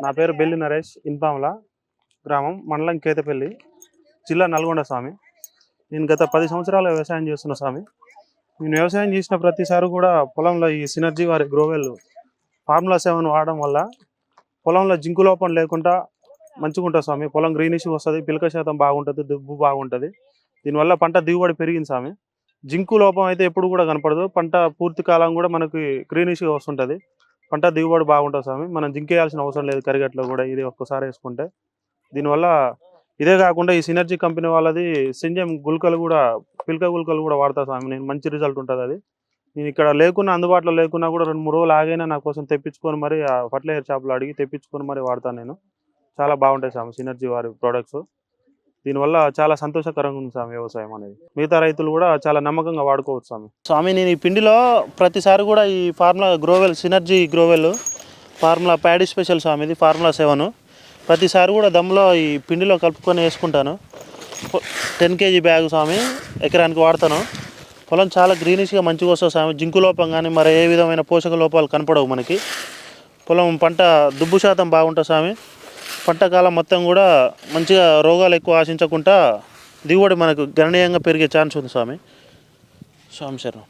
నా పేరు బెల్లి నరేష్. ఇన్పాముల గ్రామం, మండలం కేతపల్లి, జిల్లా నల్గొండ స్వామి. నేను గత 10 సంవత్సరాల వ్యవసాయం చేస్తున్నా స్వామి. నేను వ్యవసాయం చేసిన ప్రతిసారి కూడా పొలంలో ఈ సినర్జీ వారి గ్రోవెల్ ఫార్ములా 7 వాడడం వల్ల పొలంలో జింకు లోపం లేకుండా మంచిగా ఉంటుంది స్వామి. పొలం గ్రీనిష్ వస్తుంది, పిలక శాతం బాగుంటుంది, దుబ్బు బాగుంటుంది. దీనివల్ల పంట దిగుబడి పెరిగింది స్వామి. జింకు లోపం అయితే ఎప్పుడు కూడా కనపడదు. పంట పూర్తి కాలం కూడా మనకి గ్రీనిష్గా వస్తుంటుంది. పంట దిగుబడి బాగుంటుంది స్వామి. మనం జింక్ వేయాల్సిన అవసరం లేదు. కరిగట్లో కూడా ఇది ఒక్కసారి వేసుకుంటే దీనివల్ల ఇదే కాకుండా ఈ సినర్జీ కంపెనీ వాళ్ళది సింజం గుల్కలు కూడా, పిలక గుల్కలు కూడా వాడతా స్వామి. నేను మంచి రిజల్ట్ ఉంటుంది. అది నేను ఇక్కడ లేకున్నా, అందుబాటులో లేకున్నా కూడా 2-3 రోజులు ఆగైనా నా కోసం తెప్పించుకొని మరి ఆ ఫర్టిలైజర్ షాప్లో అడిగి తెప్పించుకొని మరి వాడతాను. నేను చాలా బాగుంటాయి స్వామి సినర్జీ వారి ప్రోడక్ట్స్. దీనివల్ల చాలా సంతోషకరంగా ఉంది స్వామి వ్యవసాయం అనేది. మిగతా రైతులు కూడా చాలా నమ్మకంగా వాడుకోవచ్చు స్వామి. నేను ఈ పిండిలో ప్రతిసారి కూడా ఈ formula గ్రోవెల్, synergy గ్రోవెల్ formula paddy special స్వామి, ఇది ఫార్ములా 7. ప్రతిసారి కూడా దమ్ములో ఈ పిండిలో కలుపుకొని వేసుకుంటాను. 10 kg బ్యాగ్ స్వామి ఎకరానికి వాడతాను. పొలం చాలా గ్రీనిష్గా మంచిగా వస్తుంది స్వామి. జింకు లోపం కానీ మరి ఏ విధమైన పోషక లోపాలు కనపడవు మనకి. పొలం పంట దుబ్బు శాతం బాగుంటుంది స్వామి. పంట కాలం మొత్తం కూడా మంచిగా రోగాలు ఎక్కువ ఆశించకుండా దిగుబడి మనకు గణనీయంగా పెరిగే ఛాన్స్ ఉంది స్వామి. శరణం.